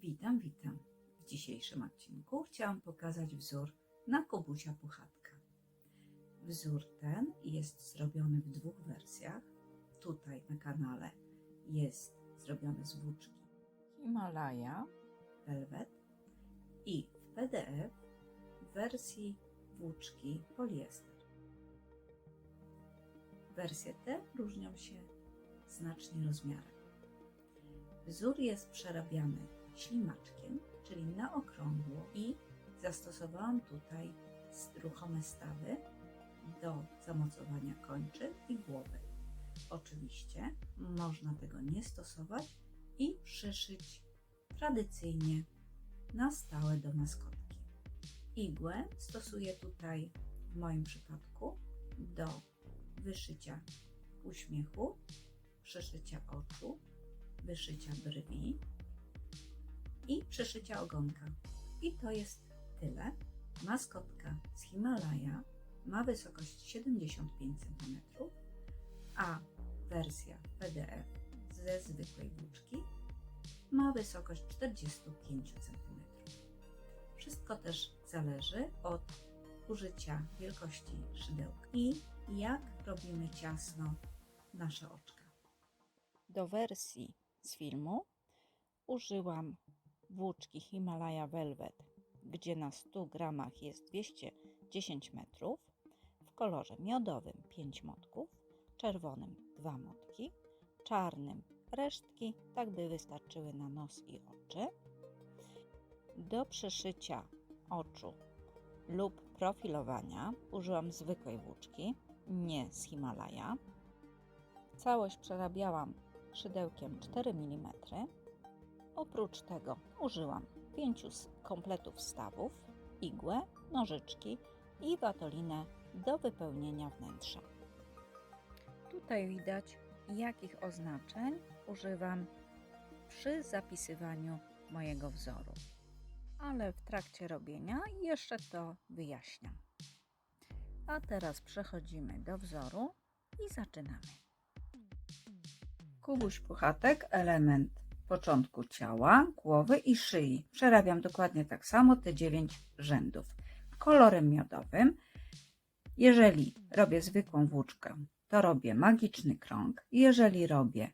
Witam. W dzisiejszym odcinku chciałam pokazać wzór na kubusia puchatka. Wzór ten jest zrobiony w dwóch wersjach. Tutaj na kanale jest zrobiony z włóczki Himalaya Velvet i w PDF w wersji włóczki poliester. Wersje te różnią się znacznie rozmiarem. Wzór jest przerabiany ślimaczkiem, czyli na okrągło, i zastosowałam tutaj ruchome stawy do zamocowania kończyn i głowy. Oczywiście można tego nie stosować i przyszyć tradycyjnie na stałe do maskotki. Igłę stosuję tutaj w moim przypadku do wyszycia uśmiechu, przyszycia oczu, wyszycia brwi i przyszycia ogonka. I to jest tyle. Maskotka z Himalaya ma wysokość 75 cm, a wersja PDF ze zwykłej włóczki ma wysokość 45 cm. Wszystko też zależy od użycia wielkości szydełka i jak robimy ciasno nasze oczka. Do wersji z filmu użyłam włóczki Himalaya Velvet, gdzie na 100 gramach jest 210 metrów, w kolorze miodowym 5 motków, czerwonym 2 motki, czarnym resztki, tak by wystarczyły na nos i oczy. Do przyszycia oczu lub profilowania użyłam zwykłej włóczki, nie z Himalaya. Całość przerabiałam szydełkiem 4 mm. Oprócz tego użyłam 5 kompletów stawów, igłę, nożyczki i watolinę do wypełnienia wnętrza. Tutaj widać, jakich oznaczeń używam przy zapisywaniu mojego wzoru, ale w trakcie robienia jeszcze to wyjaśniam. A teraz przechodzimy do wzoru i zaczynamy. Kubuś puchatek, element początku ciała, głowy i szyi. Przerabiam dokładnie tak samo te 9 rzędów. Kolorem miodowym. Jeżeli robię zwykłą włóczkę, to robię magiczny krąg. Jeżeli robię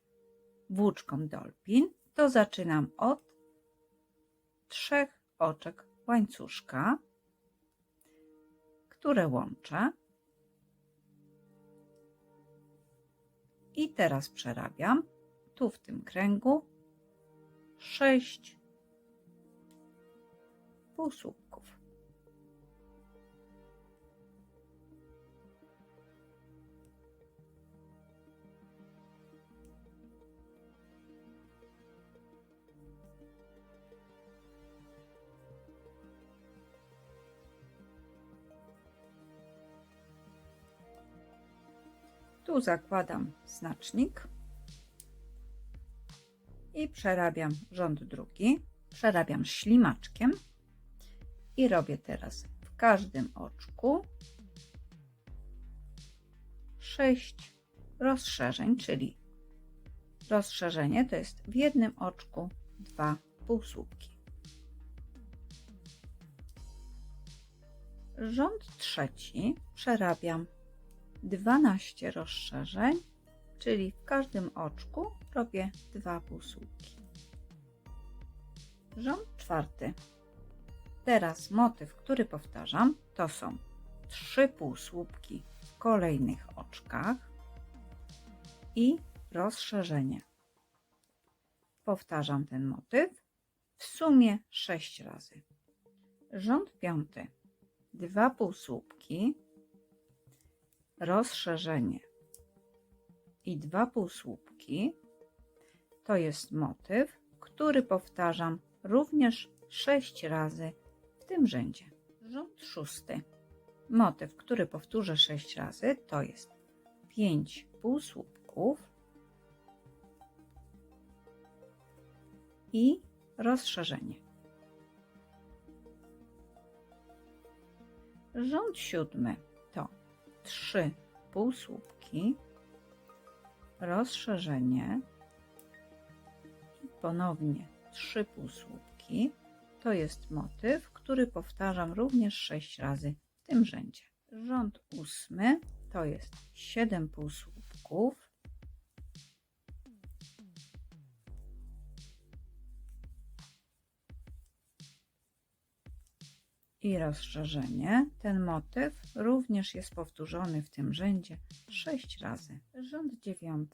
włóczką dolphin, to zaczynam od 3 oczek łańcuszka, które łączę. I teraz przerabiam tu w tym kręgu 6 półsłupków. Tu zakładam znacznik i przerabiam rząd drugi. Przerabiam ślimaczkiem i robię teraz w każdym oczku 6 rozszerzeń, czyli rozszerzenie to jest w jednym oczku 2 półsłupki. Rząd trzeci przerabiam 12 rozszerzeń, czyli w każdym oczku robię 2 półsłupki. Rząd czwarty. Teraz motyw, który powtarzam, to są 3 półsłupki w kolejnych oczkach i rozszerzenie. Powtarzam ten motyw w sumie 6 razy. Rząd piąty. 2 półsłupki, rozszerzenie i 2 półsłupki. To jest motyw, który powtarzam również 6 razy w tym rzędzie. Rząd szósty. Motyw, który powtórzę 6 razy, to jest 5 półsłupków i rozszerzenie. Rząd siódmy to 3 półsłupki, rozszerzenie i ponownie 3 półsłupki półsłupki to jest motyw, który powtarzam również 6 razy w tym rzędzie. Rząd 8 to jest 7 półsłupków i rozszerzenie. Ten motyw również jest powtórzony w tym rzędzie 6 razy. Rząd 9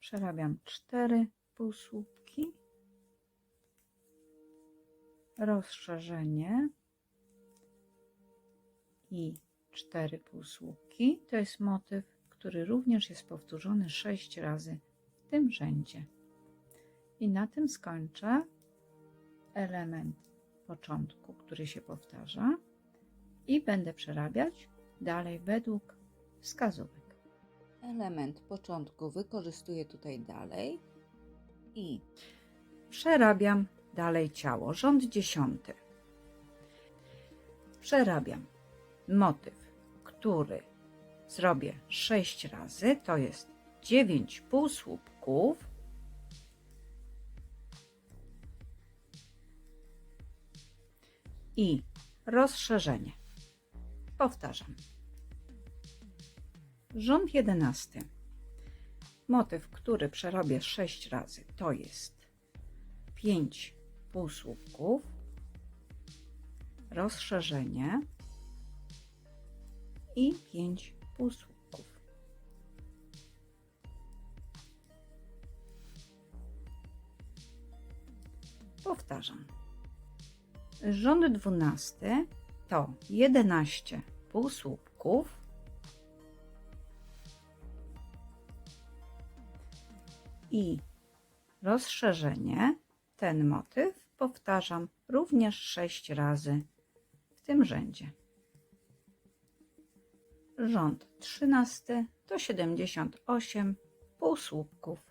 przerabiam 4 półsłupki, rozszerzenie i 4 półsłupki. To jest motyw, który również jest powtórzony 6 razy w tym rzędzie. I na tym skończę element początku, który się powtarza, i będę przerabiać dalej według wskazówek. Element początku wykorzystuję tutaj dalej i przerabiam dalej ciało. Rząd 10. Przerabiam motyw, który zrobię 6 razy, to jest 9 półsłupków, i rozszerzenie. Powtarzam. Rząd 11. Motyw, który przerobię 6 razy, to jest 5 półsłupków, rozszerzenie i 5 półsłupków. Powtarzam. Rząd 12 to 11 półsłupków, i rozszerzenie. Ten motyw powtarzam również 6 razy w tym rzędzie. Rząd 13 to 78 półsłupków.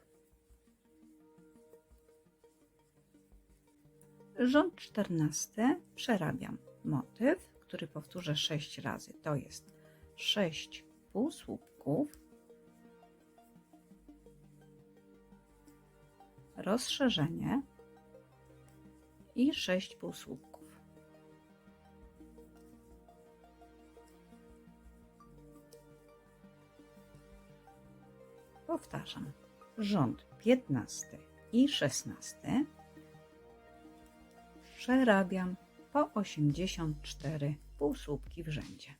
Rząd 14 przerabiam motyw, który powtórzę 6 razy. To jest 6 półsłupków, rozszerzenie i 6 półsłupków. Powtarzam. Rząd 15 i 16 przerabiam po 84 półsłupki w rzędzie.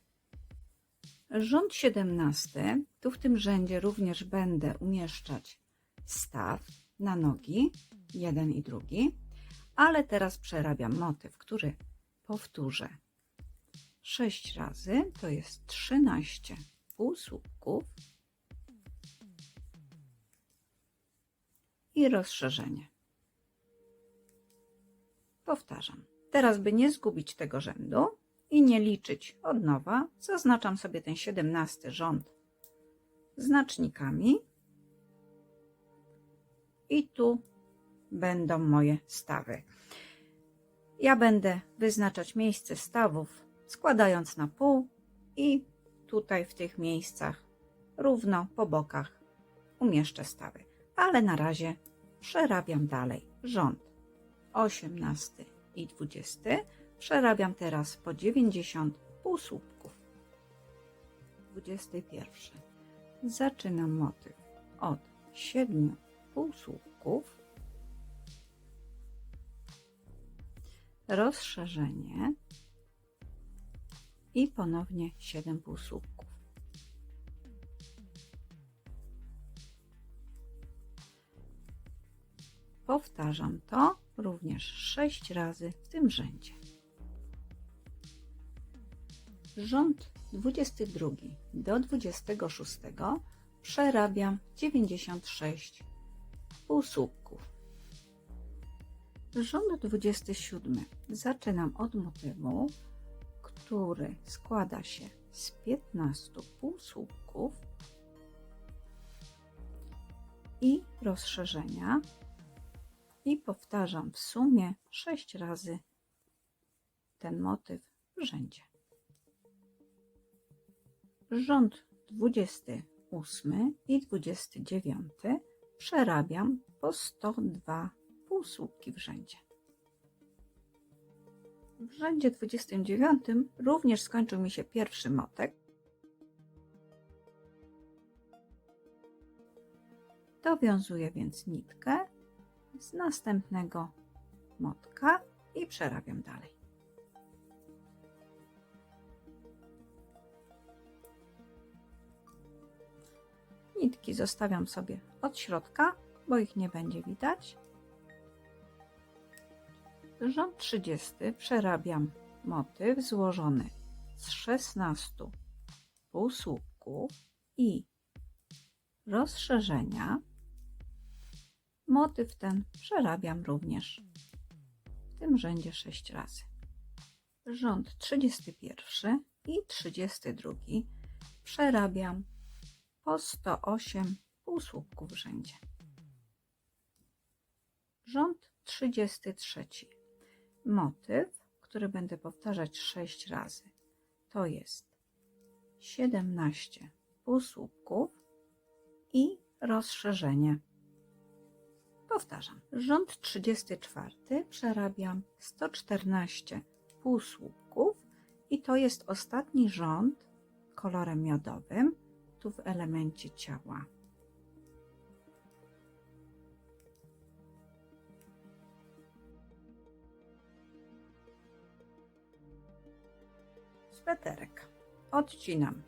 Rząd 17, tu w tym rzędzie również będę umieszczać staw na nogi, jeden i drugi, ale teraz przerabiam motyw, który powtórzę 6 razy, to jest 13 półsłupków i rozszerzenie. Powtarzam. Teraz, by nie zgubić tego rzędu i nie liczyć od nowa, zaznaczam sobie ten 17 rząd znacznikami i tu będą moje stawy. Ja będę wyznaczać miejsce stawów składając na pół i tutaj w tych miejscach równo po bokach umieszczę stawy. Ale na razie przerabiam dalej rząd 18 i 20. Przerabiam teraz po 90 półsłupków. 21. Zaczynam motyw od 7 półsłupków, rozszerzenie i ponownie 7 półsłupków. Powtarzam to również 6 razy w tym rzędzie. Rząd 22 do 26 przerabiam 96 półsłupków. Rząd 27 zaczynam od motywu, który składa się z 15 półsłupków i rozszerzenia i powtarzam w sumie 6 razy ten motyw w rzędzie. Rząd 28 i 29 przerabiam po 102 półsłupki w rzędzie. W rzędzie 29 również skończył mi się pierwszy motek. Dowiązuję więc nitkę z następnego motka i przerabiam dalej. Nitki zostawiam sobie od środka, bo ich nie będzie widać. Rząd 30 przerabiam motyw złożony z 16 półsłupków i rozszerzenia. Motyw ten przerabiam również w tym rzędzie 6 razy. Rząd 31 i 32 przerabiam po 108 półsłupków w rzędzie. Rząd 33. Motyw, który będę powtarzać 6 razy, to jest 17 półsłupków i rozszerzenie. Powtarzam. Rząd 34 przerabiam 114 półsłupków i to jest ostatni rząd kolorem miodowym tu w elemencie ciała. Sweterek. Odcinam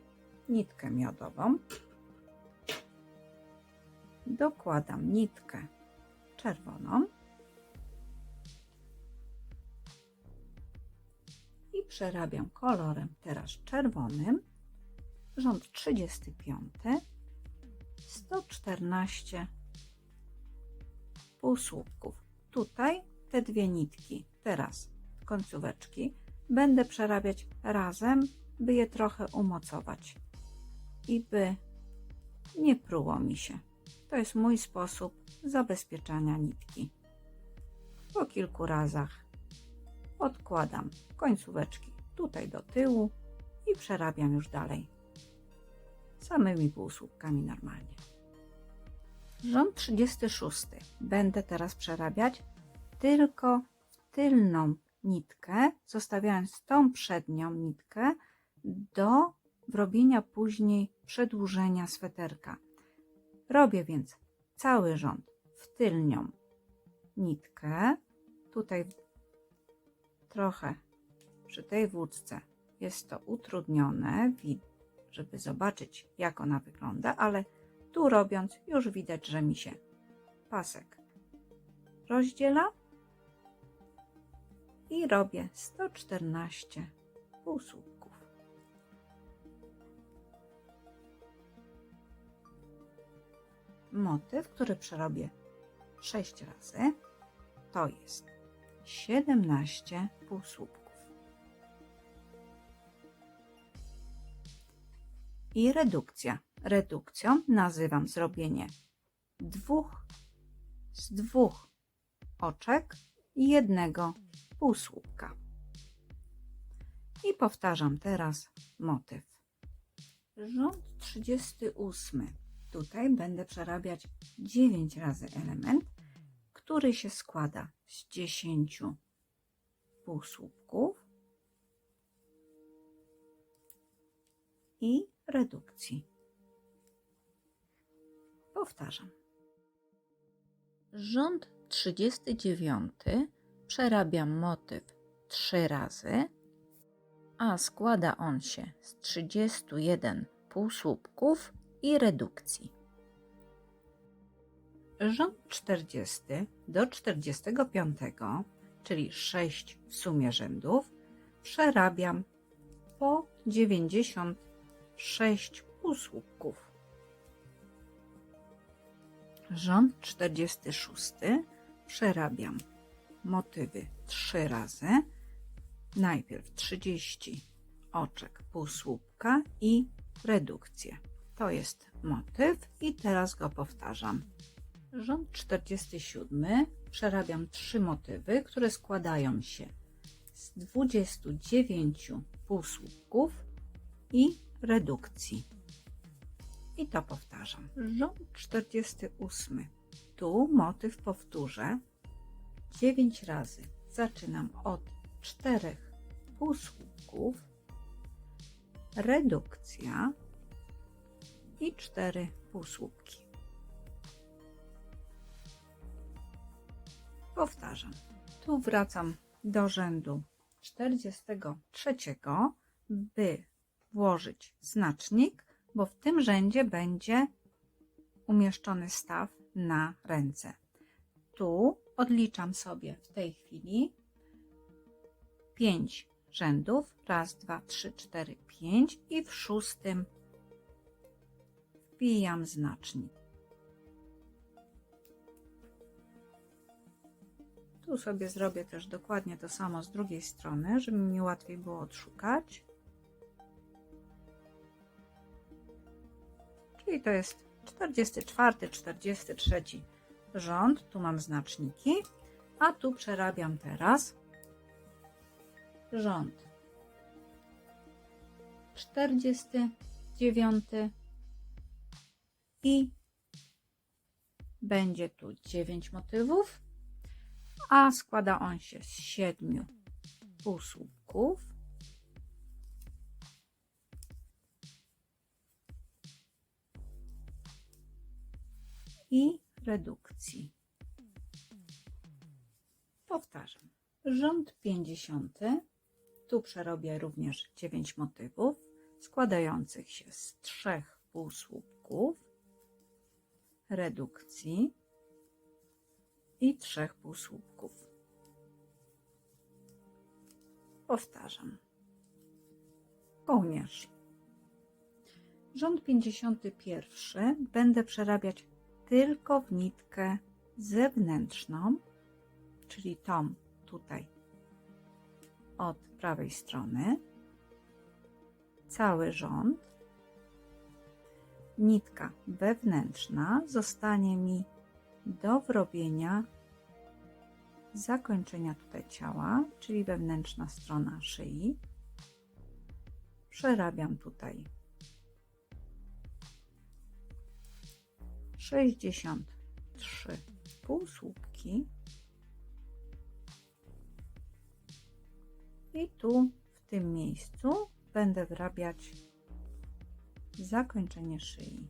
nitkę miodową, dokładam nitkę czerwoną i przerabiam kolorem teraz czerwonym. Rząd 35, 114 półsłupków. Tutaj te dwie nitki, teraz końcóweczki, będę przerabiać razem, by je trochę umocować i by nie pruło mi się. To jest mój sposób zabezpieczania nitki. Po kilku razach odkładam końcóweczki tutaj do tyłu i przerabiam już dalej samymi półsłupkami normalnie. Rząd 36 będę teraz przerabiać tylko w tylną nitkę, zostawiając tą przednią nitkę do robienia później przedłużenia sweterka. Robię więc cały rząd w tylnią nitkę. Tutaj trochę przy tej włóczce jest to utrudnione, żeby zobaczyć, jak ona wygląda, ale tu robiąc już widać, że mi się pasek rozdziela i robię 114 półsłupków. Motyw, który przerobię 6 razy, to jest 17 półsłupków. I redukcja. Redukcją nazywam zrobienie z dwóch oczek i jednego półsłupka. I powtarzam teraz motyw. Rząd 38. Tutaj będę przerabiać 9 razy element, który się składa z 10 półsłupków i redukcji. Powtarzam. Rząd 39 przerabiam motyw 3 razy, a składa on się z 31 półsłupków i redukcji. Rząd 40 do 45, czyli 6 w sumie rzędów, przerabiam po 96 półsłupków. Rząd 46 przerabiam motywy 3 razy. Najpierw 30 oczek półsłupka i redukcję. To jest motyw i teraz go powtarzam. Rząd 47 przerabiam 3 motywy, które składają się z 29 półsłupków i redukcji. I to powtarzam. Rząd 48. Tu motyw powtórzę 9 razy. Zaczynam od 4 półsłupków, redukcja i 4 półsłupki. Powtarzam. Tu wracam do rzędu 43, by włożyć znacznik, bo w tym rzędzie będzie umieszczony staw na ręce. Tu odliczam sobie w tej chwili 5 rzędów. Raz, 2, 3, 4, 5 i w 6 wbijam znacznik. Tu sobie zrobię też dokładnie to samo z drugiej strony, żeby mi łatwiej było odszukać. Czyli to jest 44, 43 rząd. Tu mam znaczniki, a tu przerabiam teraz rząd 49 i będzie tu 9 motywów, a składa on się z 7 półsłupków i redukcji. Powtarzam. Rząd 50. Tu przerobię również 9 motywów składających się z 3 półsłupków, redukcji i 3 półsłupków. Powtarzam. Kołnierz. Rząd 51 będę przerabiać tylko w nitkę zewnętrzną, czyli tą tutaj od prawej strony, cały rząd. Nitka wewnętrzna zostanie mi do wrobienia zakończenia tutaj ciała, czyli wewnętrzna strona szyi. Przerabiam tutaj 63 półsłupki i tu w tym miejscu będę wrabiać zakończenie szyi.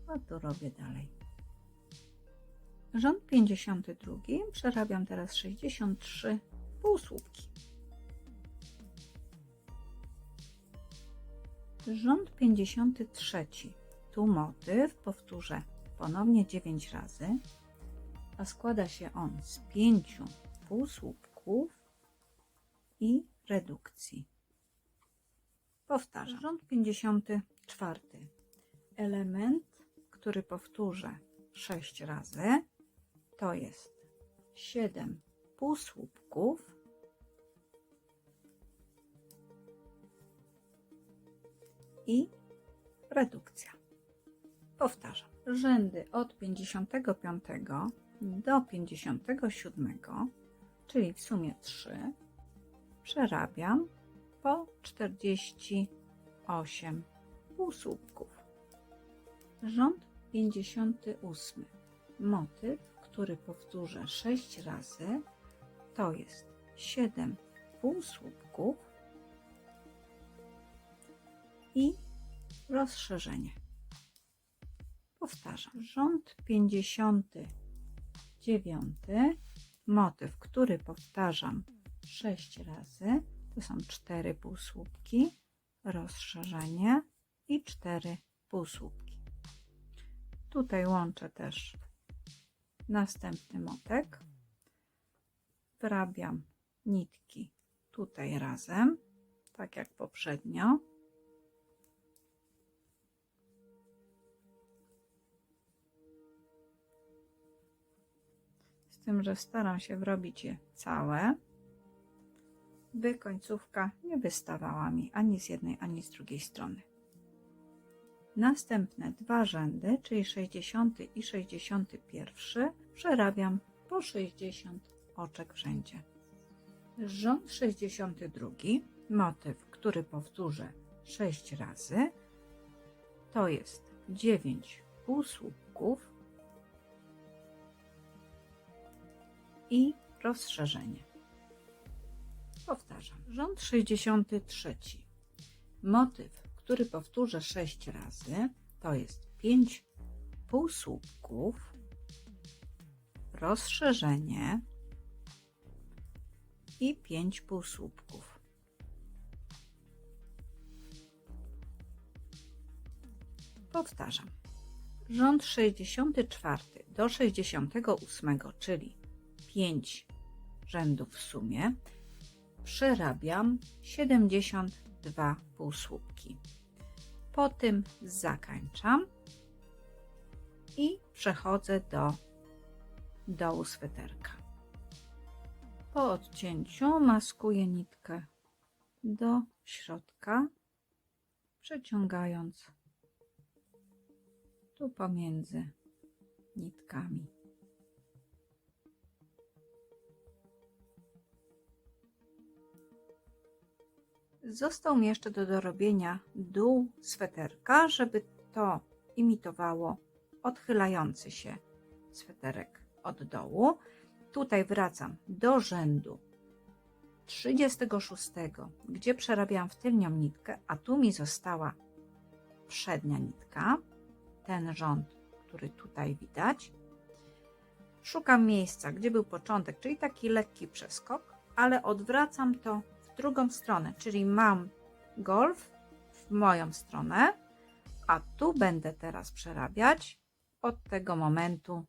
A tu robię dalej. Rząd 52 przerabiam teraz 63 półsłupki. Rząd 53. Tu motyw powtórzę ponownie 9 razy, a składa się on z 5 półsłupków i redukcji. Powtarzam. Rząd 54. Element, który powtórzę 6 razy, to jest 7 półsłupków i redukcja. Powtarzam. Rzędy od 55 do 57, czyli w sumie 3, przerabiam po 48 półsłupków. Rząd 58. Motyw, który powtórzę 6 razy, to jest 7 półsłupków i rozszerzenie. Powtarzam. Rząd 59. Motyw, który powtarzam 6 razy, to są 4 półsłupki, rozszerzenie i 4 półsłupki. Tutaj łączę też następny motek. Wrabiam nitki tutaj razem, tak jak poprzednio. Z tym, że staram się wrobić je całe, by końcówka nie wystawała mi ani z jednej, ani z drugiej strony. Następne 2 rzędy, czyli 60 i 61, przerabiam po 60 oczek w rzędzie. Rząd 62, motyw, który powtórzę 6 razy, to jest 9 półsłupków i rozszerzenie. Powtarzam. Rząd 63. Motyw, który powtórzę 6 razy, to jest 5 półsłupków, rozszerzenie i 5 półsłupków. Powtarzam. Rząd 64 do 68, czyli 5 rzędów w sumie, przerabiam 72 półsłupki. Po tym zakończam i przechodzę do dołu sweterka. Po odcięciu maskuję nitkę do środka, przeciągając tu pomiędzy nitkami. Został mi jeszcze do dorobienia dół sweterka, żeby to imitowało odchylający się sweterek od dołu. Tutaj wracam do rzędu 36, gdzie przerabiam w tylnią nitkę, a tu mi została przednia nitka, ten rząd, który tutaj widać. Szukam miejsca, gdzie był początek, czyli taki lekki przeskok, ale odwracam to w drugą stronę, czyli mam golf w moją stronę, a tu będę teraz przerabiać od tego momentu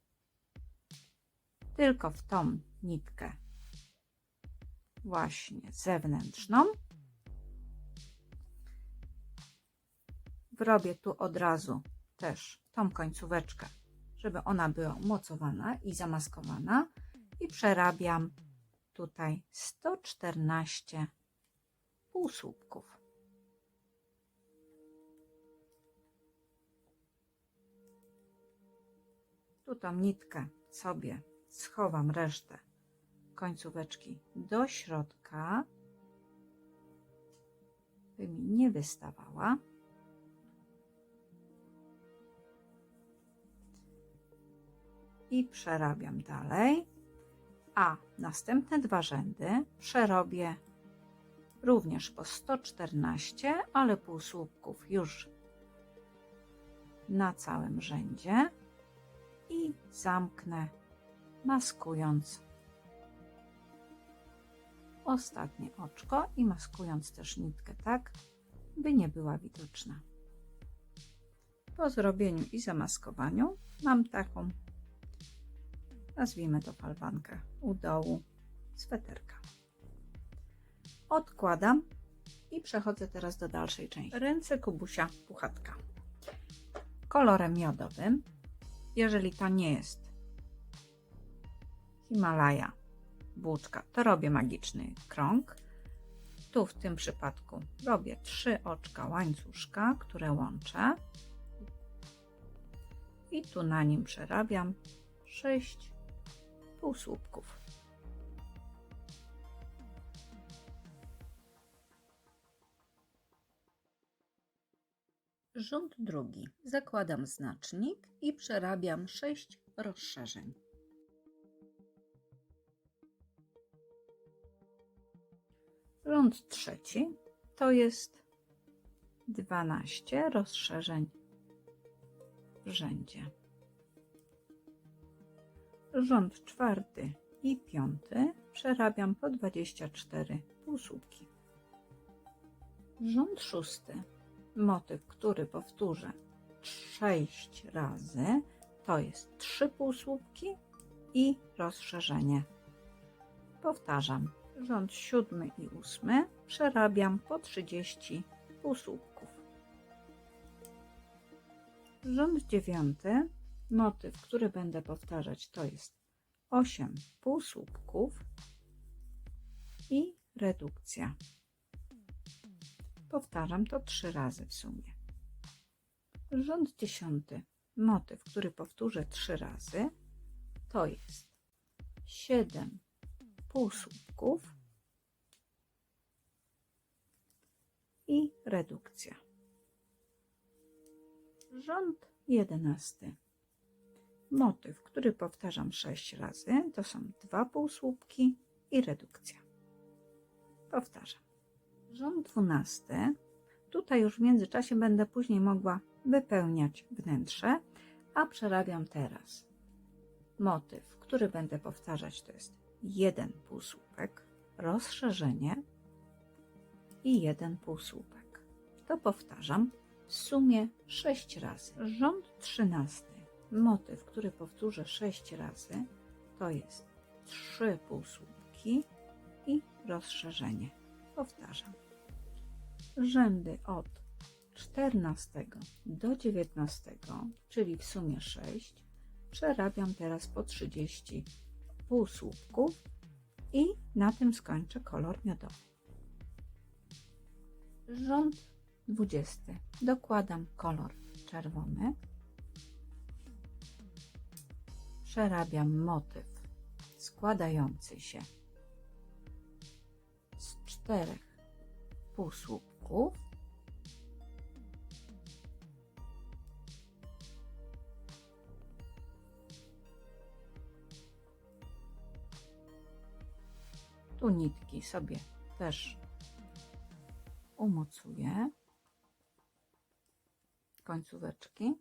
tylko w tą nitkę właśnie zewnętrzną. Wrobię tu od razu też tą końcóweczkę, żeby ona była umocowana i zamaskowana, i przerabiam tutaj 114 półsłupków. Tu tą nitkę sobie schowam, resztę końcóweczki do środka, by mi nie wystawała. I przerabiam dalej, a następne 2 rzędy przerobię również po 114, ale półsłupków już na całym rzędzie i zamknę, maskując ostatnie oczko i maskując też nitkę tak, by nie była widoczna. Po zrobieniu i zamaskowaniu mam taką, nazwijmy to falbankę, u dołu sweterka. Odkładam i przechodzę teraz do dalszej części. Ręce Kubusia Puchatka. Kolorem miodowym, jeżeli to nie jest Himalaja włóczka, to robię magiczny krąg. Tu w tym przypadku robię 3 oczka łańcuszka, które łączę. I tu na nim przerabiam 6 półsłupków. Rząd drugi. Zakładam znacznik i przerabiam 6 rozszerzeń. Rząd trzeci to jest 12 rozszerzeń w rzędzie. Rząd czwarty i piąty przerabiam po 24 półsłupki. Rząd szósty, motyw, który powtórzę 6 razy, to jest 3 półsłupki i rozszerzenie. Powtarzam. Rząd siódmy i ósmy przerabiam po 30 półsłupków. Rząd dziewiąty, motyw, który będę powtarzać, to jest 8 półsłupków i redukcja. Powtarzam to 3 razy w sumie. Rząd dziesiąty, motyw, który powtórzę 3 razy, to jest 7 półsłupków i redukcja. Rząd 11. motyw, który powtarzam 6 razy, to są 2 półsłupki i redukcja. Powtarzam. Rząd 12. Tutaj już w międzyczasie będę później mogła wypełniać wnętrze, a przerabiam teraz. Motyw, który będę powtarzać, to jest 1 półsłupek, rozszerzenie i 1 półsłupek. To powtarzam w sumie 6 razy. Rząd 13. Motyw, który powtórzę 6 razy, to jest 3 półsłupki i rozszerzenie. Powtarzam. Rzędy od 14 do 19, czyli w sumie 6, przerabiam teraz po 30 półsłupków i na tym skończę kolor miodowy. Rząd 20. Dokładam kolor czerwony. Przerabiam motyw składający się z 4 półsłupków tu nitki sobie też umocuję, końcóweczki.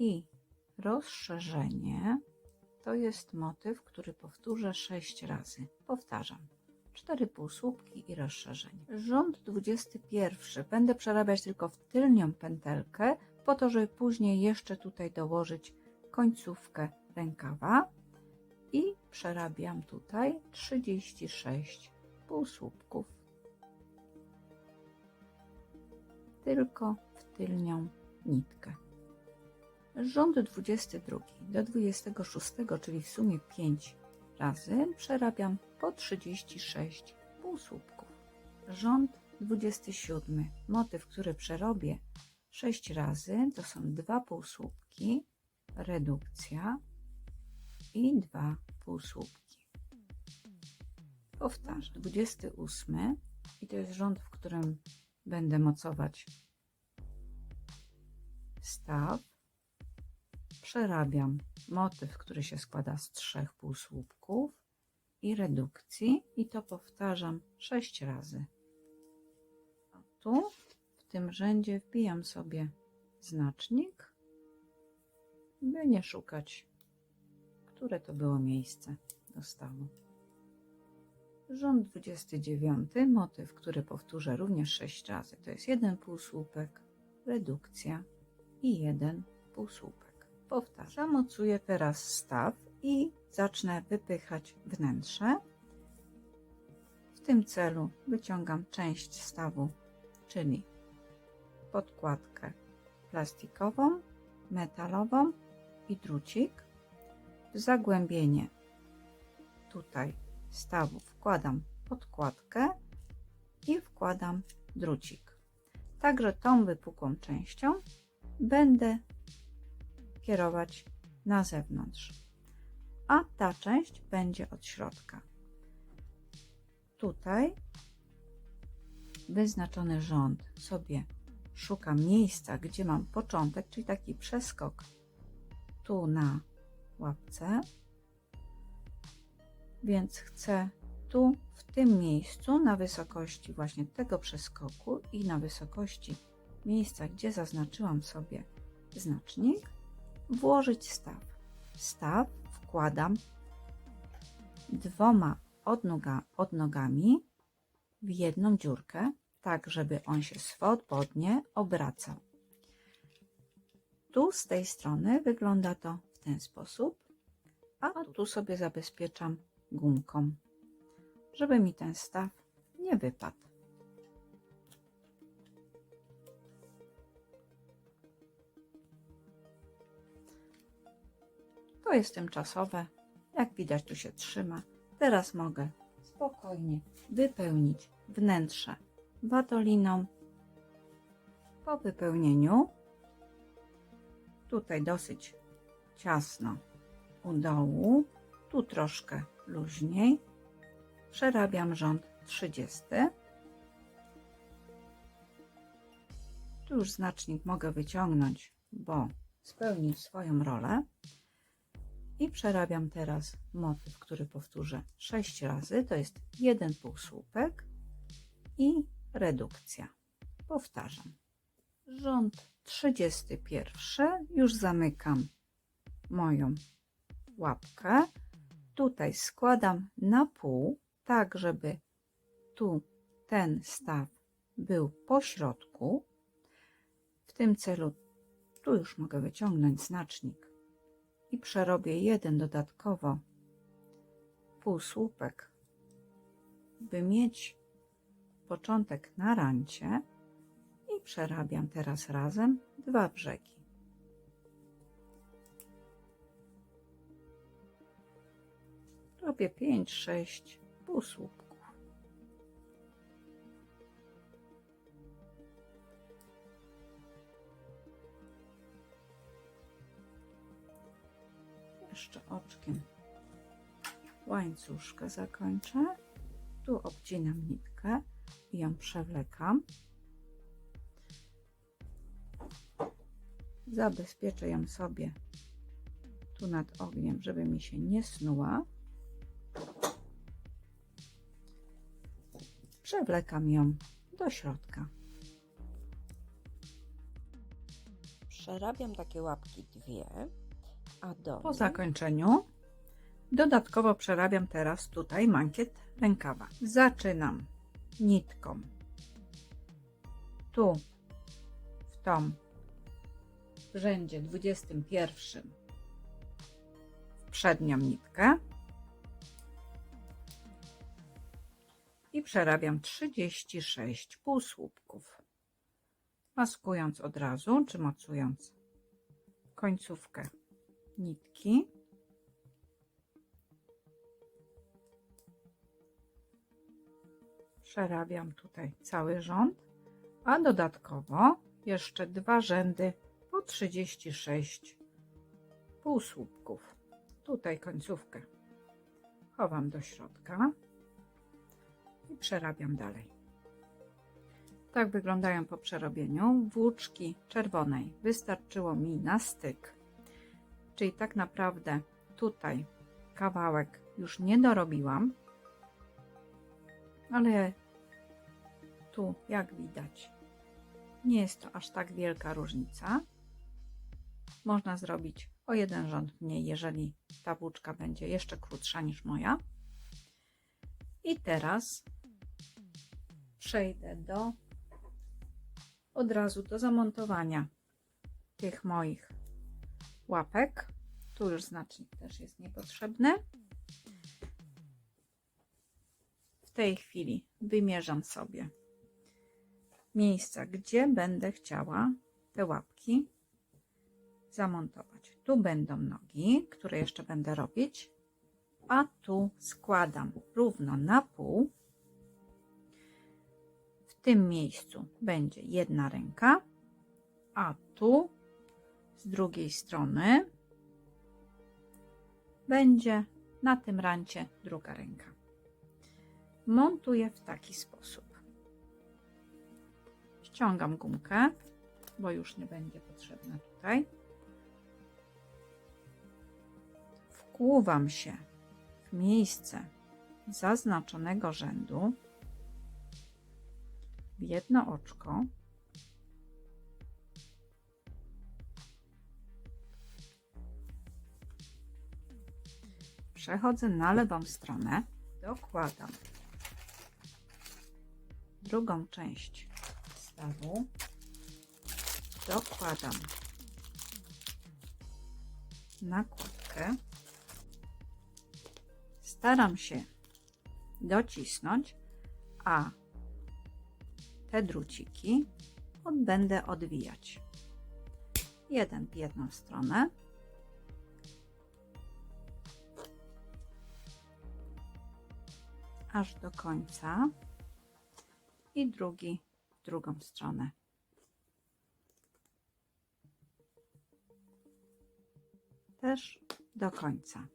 I rozszerzenie to jest motyw, który powtórzę 6 razy. Powtarzam. 4 półsłupki i rozszerzenie. Rząd 21. Będę przerabiać tylko w tylnią pętelkę, po to, żeby później jeszcze tutaj dołożyć końcówkę rękawa. I przerabiam tutaj 36 półsłupków. Tylko w tylnią nitkę. Rząd 22 do 26, czyli w sumie 5 razy, przerabiam po 36 półsłupków. Rząd 27. Motyw, który przerobię 6 razy, to są 2 półsłupki, redukcja i 2 półsłupki. Powtarzam. 28 i to jest rząd, w którym będę mocować staw. Przerabiam motyw, który się składa z 3 półsłupków i redukcji i to powtarzam 6 razy. A tu w tym rzędzie wbijam sobie znacznik, by nie szukać, które to było miejsce do stawu. Rząd 29, motyw, który powtórzę również 6 razy, to jest 1 półsłupek, redukcja i 1 półsłupek. Powtarzam. Zamocuję teraz staw i zacznę wypychać wnętrze. W tym celu wyciągam część stawu, czyli podkładkę plastikową, metalową i drucik. W zagłębienie tutaj stawu wkładam podkładkę i wkładam drucik. Także tą wypukłą częścią będę kierować na zewnątrz, a ta część będzie od środka. Tutaj wyznaczony rząd sobie szukam miejsca, gdzie mam początek, czyli taki przeskok tu na łapce, więc chcę tu w tym miejscu na wysokości właśnie tego przeskoku i na wysokości miejsca, gdzie zaznaczyłam sobie znacznik, włożyć staw. Staw wkładam 2 odnogami w jedną dziurkę, tak żeby on się swobodnie obracał. Tu z tej strony wygląda to w ten sposób, a tu sobie zabezpieczam gumką, żeby mi ten staw nie wypadł. To jest tymczasowe, jak widać tu się trzyma. Teraz mogę spokojnie wypełnić wnętrze watoliną. Po wypełnieniu, tutaj dosyć ciasno u dołu, tu troszkę luźniej, przerabiam rząd 30 Tu już znacznik mogę wyciągnąć, bo spełnił swoją rolę. I przerabiam teraz motyw, który powtórzę 6 razy. To jest jeden półsłupek i redukcja. Powtarzam. Rząd 31. Już zamykam moją łapkę. Tutaj składam na pół, tak żeby tu ten staw był po środku. W tym celu tu już mogę wyciągnąć znacznik i przerobię jeden dodatkowo półsłupek, by mieć początek na rancie, i przerabiam teraz razem 2 brzegi. Robię 5-6 półsłupków. Jeszcze oczkiem łańcuszkę zakończę. Tu obcinam nitkę i ją przewlekam. Zabezpieczę ją sobie tu nad ogniem, żeby mi się nie snuła. Przewlekam ją do środka. Przerabiam takie łapki 2, a Po zakończeniu dodatkowo przerabiam teraz tutaj mankiet rękawa. Zaczynam nitką tu w tą w rzędzie 21 w przednią nitkę i przerabiam 36 półsłupków, maskując od razu czy mocując końcówkę nitki. Przerabiam tutaj cały rząd, a dodatkowo jeszcze 2 rzędy po 36 półsłupków. Tutaj końcówkę chowam do środka i przerabiam dalej. Tak wyglądają po przerobieniu włóczki czerwonej. Wystarczyło mi na styk, czyli tak naprawdę tutaj kawałek już nie dorobiłam, ale tu, jak widać, nie jest to aż tak wielka różnica. Można zrobić o 1 rząd mniej, jeżeli ta włóczka będzie jeszcze krótsza niż moja. I teraz przejdę od razu do zamontowania tych moich łapek. Tu już znacznik też jest niepotrzebny. W tej chwili wymierzam sobie miejsca, gdzie będę chciała te łapki zamontować. Tu będą nogi, które jeszcze będę robić, a tu składam równo na pół. W tym miejscu będzie jedna ręka, a tu z drugiej strony będzie na tym rancie druga ręka. Montuję w taki sposób. Ściągam gumkę, bo już nie będzie potrzebna tutaj. Wkłuwam się w miejsce zaznaczonego rzędu w jedno oczko. Przechodzę na lewą stronę, dokładam drugą część stawu, dokładam nakładkę, staram się docisnąć, a te druciki będę odwijać. Jeden w jedną stronę, aż do końca, i drugi w drugą stronę. Też do końca.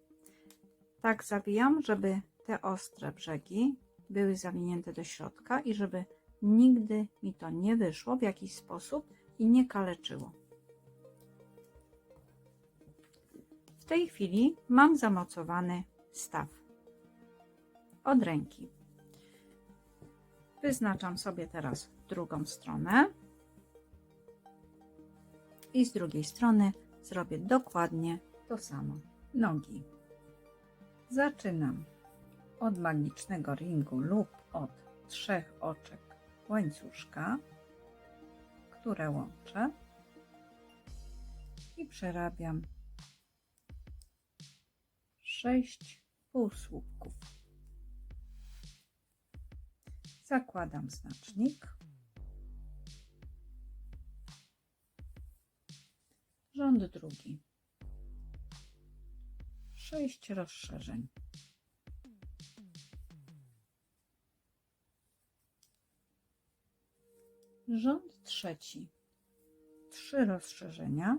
Tak zawijam, żeby te ostre brzegi były zawinięte do środka i żeby nigdy mi to nie wyszło w jakiś sposób i nie kaleczyło. W tej chwili mam zamocowany staw od ręki. Wyznaczam sobie teraz drugą stronę i z drugiej strony zrobię dokładnie to samo. Nogi. Zaczynam od magicznego ringu lub od 3 oczek łańcuszka, które łączę i przerabiam 6 półsłupków. Zakładam znacznik. Rząd drugi. 6 rozszerzeń. Rząd trzeci. 3 rozszerzenia.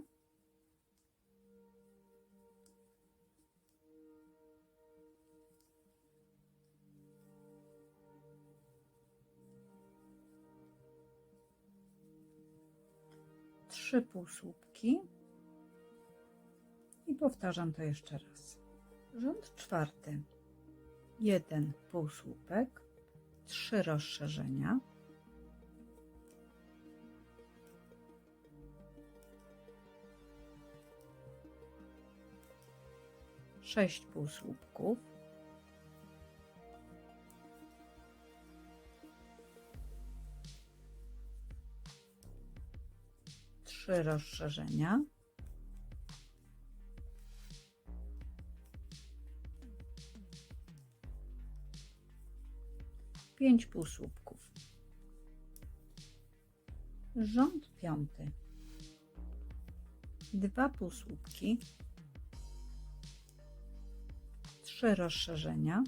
Trzy półsłupki i powtarzam to jeszcze raz. Rząd czwarty. 1 półsłupek, 3 rozszerzenia, sześć półsłupków, trzy rozszerzenia, pięć półsłupków. Rząd piąty. 2 półsłupki, 3 rozszerzenia,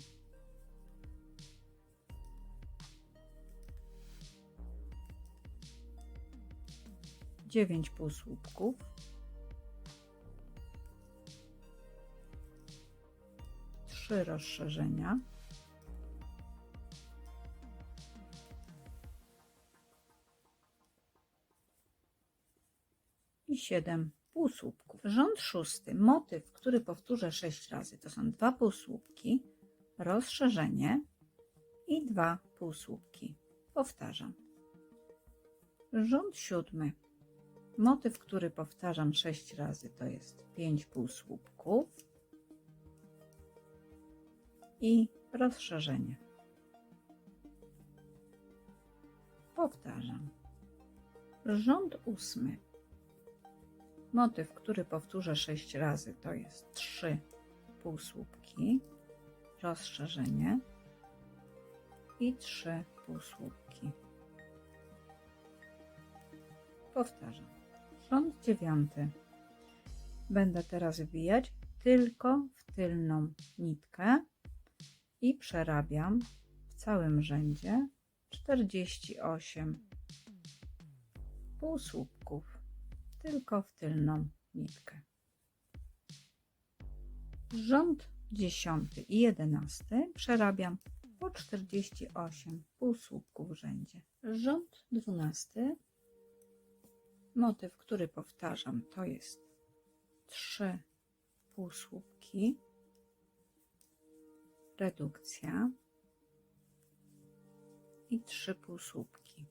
dziewięć półsłupków, trzy rozszerzenia, i 7 półsłupków. Rząd szósty. Motyw, który powtórzę 6 razy. To są 2 półsłupki, rozszerzenie i 2 półsłupki. Powtarzam. Rząd siódmy. Motyw, który powtarzam 6 razy, to jest 5 półsłupków i rozszerzenie. Powtarzam. Rząd ósmy. Motyw, który powtórzę 6 razy, to jest 3 półsłupki, rozszerzenie i 3 półsłupki. Powtarzam. Rząd dziewiąty. Będę teraz wbijać tylko w tylną nitkę i przerabiam w całym rzędzie 48 półsłupków. Tylko w tylną nitkę. Rząd 10 i 11 przerabiam po 48 półsłupków w rzędzie. Rząd 12. Motyw, który powtarzam, to jest 3 półsłupki, redukcja i 3 półsłupki.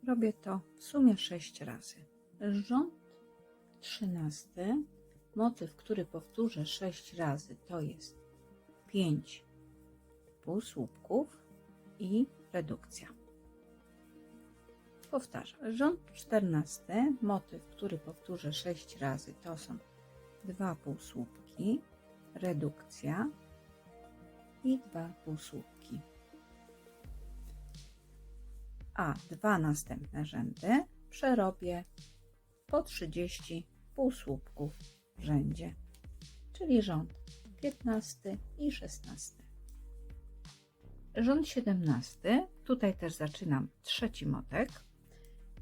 Robię to w sumie 6 razy. Rząd 13. Motyw, który powtórzę 6 razy, to jest 5 półsłupków i redukcja. Powtarzam. Rząd 14. Motyw, który powtórzę 6 razy, to są 2 półsłupki, redukcja i 2 półsłupki. A 2 następne rzędy przerobię po 30 półsłupków w rzędzie, czyli rząd 15 i 16. Rząd 17, tutaj też zaczynam trzeci motek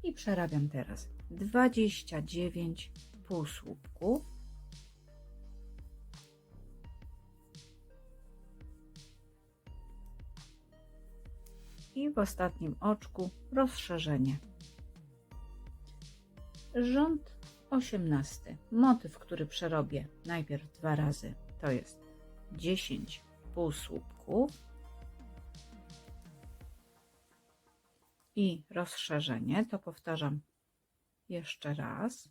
i przerabiam teraz 29 półsłupków i w ostatnim oczku rozszerzenie. Rząd 18. Motyw, który przerobię najpierw 2 razy, to jest 10 półsłupków i rozszerzenie, to powtarzam jeszcze raz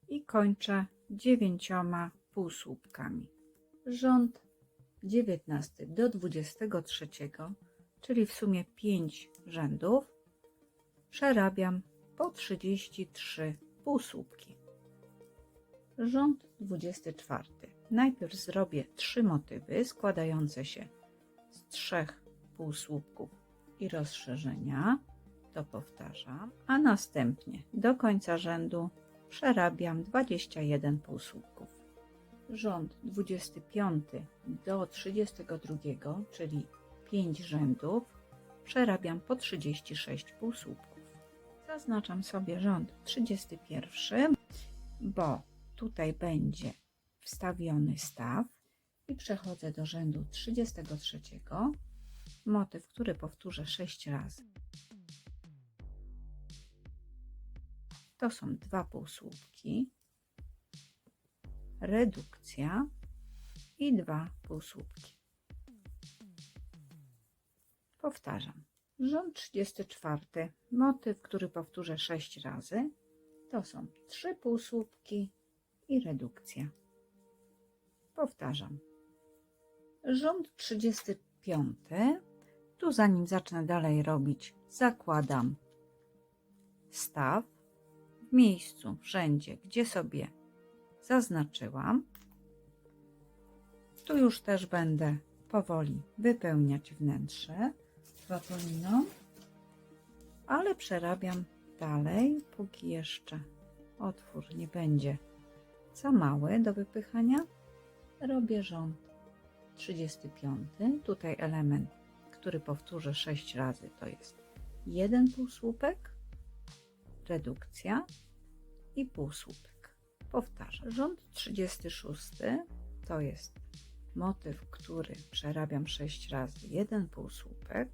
i kończę 9 półsłupkami. Rząd 19 do 23, czyli w sumie 5 rzędów, przerabiam po 33 półsłupki. Rząd 24. Najpierw zrobię 3 motywy składające się z 3 półsłupków i rozszerzenia, to powtarzam, a następnie do końca rzędu przerabiam 21 półsłupków. Rząd 25 do 32, czyli 5 rzędów, przerabiam po 36 półsłupków. Zaznaczam sobie rząd 31, bo tutaj będzie wstawiony staw i przechodzę do rzędu 33, motyw, który powtórzę 6 razy. To są 2 półsłupki, redukcja i 2 półsłupki. Powtarzam. Rząd 34, motyw, który powtórzę 6 razy, to są 3 półsłupki i redukcja. Powtarzam. Rząd 35, tu zanim zacznę dalej robić, zakładam staw w miejscu, wszędzie, gdzie sobie zaznaczyłam. Tu już też będę powoli wypełniać wnętrze wapoliną, ale przerabiam dalej, póki jeszcze otwór nie będzie za mały do wypychania. Robię rząd 35. Tutaj element, który powtórzę 6 razy, to jest 1 półsłupek, redukcja i półsłupek. Powtarzam. Rząd 36 to jest motyw, który przerabiam 6 razy, 1 półsłupek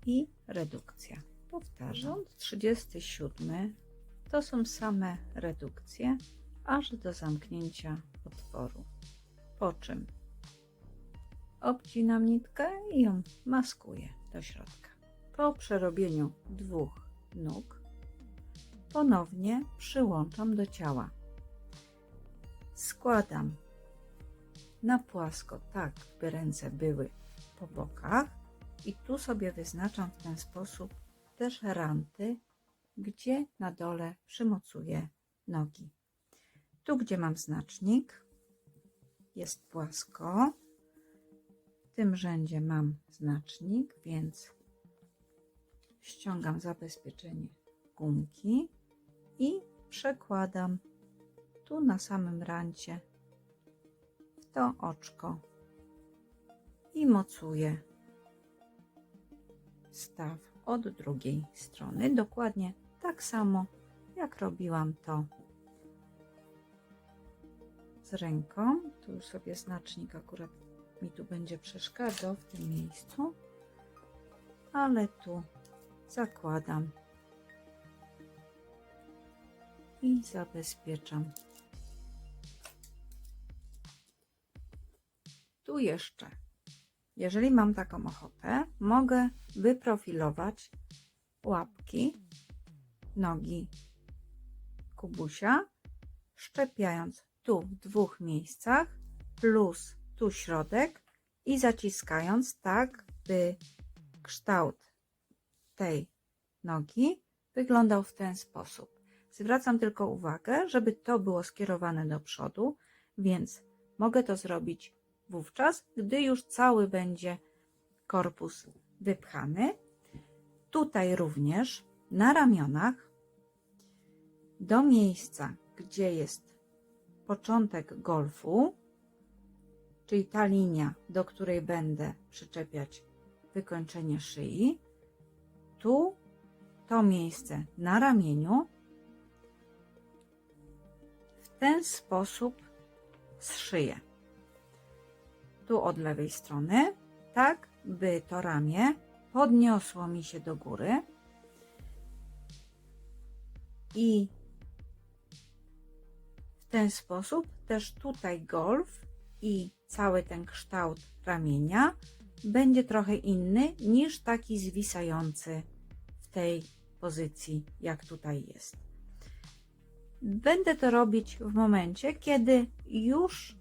i redukcja. Powtarzam. Rząd 37 to są same redukcje, aż do zamknięcia otworu. Po czym obcinam nitkę i ją maskuję do środka. Po przerobieniu 2 nóg ponownie przyłączam do ciała. Składam na płasko, tak by ręce były po bokach i tu sobie wyznaczam w ten sposób też ranty, gdzie na dole przymocuję nogi. Tu, gdzie mam znacznik, jest płasko. W tym rzędzie mam znacznik, więc ściągam zabezpieczenie gumki i przekładam tu na samym rancie w to oczko i mocuję staw od drugiej strony. Dokładnie tak samo, jak robiłam to z ręką. Tu sobie znacznik akurat mi tu będzie przeszkadzał w tym miejscu, ale tu zakładam i zabezpieczam. Tu jeszcze, jeżeli mam taką ochotę, mogę wyprofilować łapki, nogi kubusia, szczepiając tu w 2 miejscach, plus tu środek i zaciskając tak, by kształt tej nogi wyglądał w ten sposób. Zwracam tylko uwagę, żeby to było skierowane do przodu, więc mogę to zrobić wówczas, gdy już cały będzie korpus wypchany. Tutaj również na ramionach do miejsca, gdzie jest początek golfu, czyli ta linia, do której będę przyczepiać wykończenie szyi, tu to miejsce na ramieniu w ten sposób zszyję. Tu od lewej strony, tak by to ramię podniosło mi się do góry i w ten sposób też tutaj golf i cały ten kształt ramienia będzie trochę inny niż taki zwisający w tej pozycji, jak tutaj jest. Będę to robić w momencie, kiedy już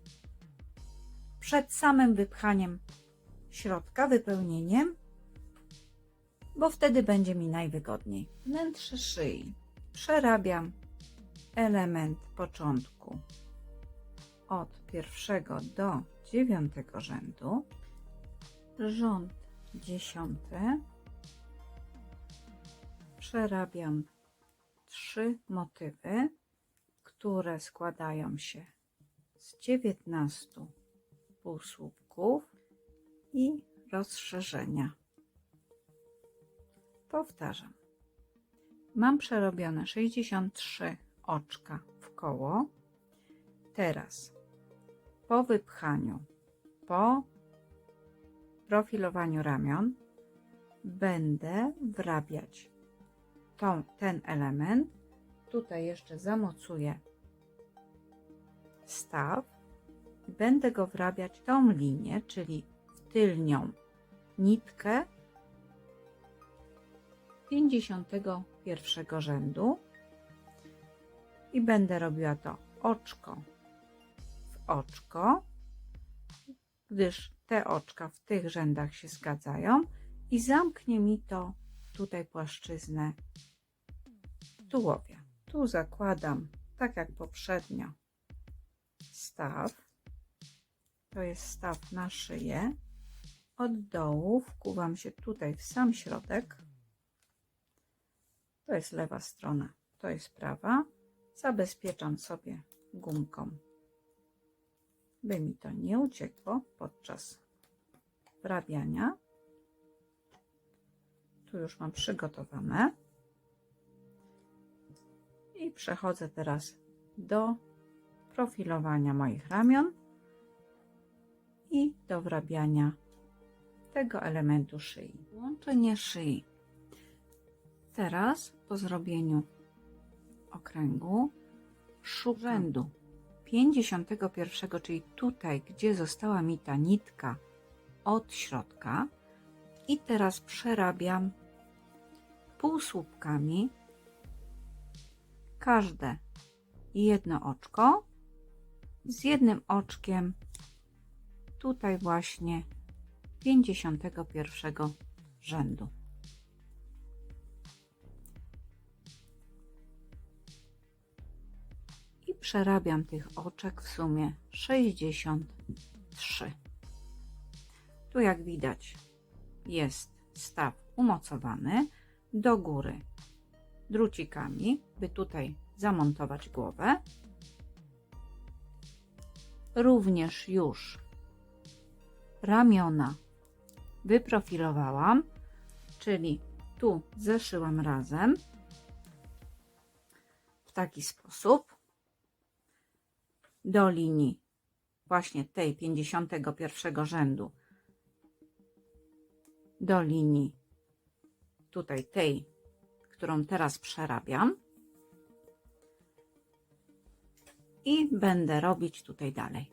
przed samym wypchaniem środka, wypełnieniem, bo wtedy będzie mi najwygodniej. Wnętrze szyi. Przerabiam element początku od 1 do 9 rzędu, rząd 10, przerabiam 3 motywy, które składają się z 19 półsłupków i rozszerzenia. Powtarzam. Mam przerobione 63 oczka w koło. Teraz po wypchaniu, po profilowaniu ramion będę wrabiać ten element. Tutaj jeszcze zamocuję staw i będę go wrabiać tą linię, czyli w tylnią nitkę 51 rzędu i będę robiła to oczko w oczko, gdyż te oczka w tych rzędach się zgadzają i zamknie mi to tutaj płaszczyznę tułowia. Tu zakładam, tak jak poprzednio, staw. To jest staw na szyję. Od dołu wkuwam się tutaj w sam środek. To jest lewa strona, to jest prawa. Zabezpieczam sobie gumką, by mi to nie uciekło podczas wrabiania. Tu już mam przygotowane. I przechodzę teraz do profilowania moich ramion i do wrabiania tego elementu szyi. Łączenie szyi. Teraz po zrobieniu okręgu szukam rzędu 51, czyli tutaj, gdzie została mi ta nitka od środka, i teraz przerabiam półsłupkami każde jedno oczko z jednym oczkiem tutaj właśnie 51 rzędu. I przerabiam tych oczek w sumie 63. Tu jak widać jest staw umocowany do góry drucikami, by tutaj zamontować głowę. Również już ramiona wyprofilowałam, czyli tu zeszyłam razem w taki sposób do linii właśnie tej 51 rzędu, do linii tutaj tej, którą teraz przerabiam, i będę robić tutaj dalej.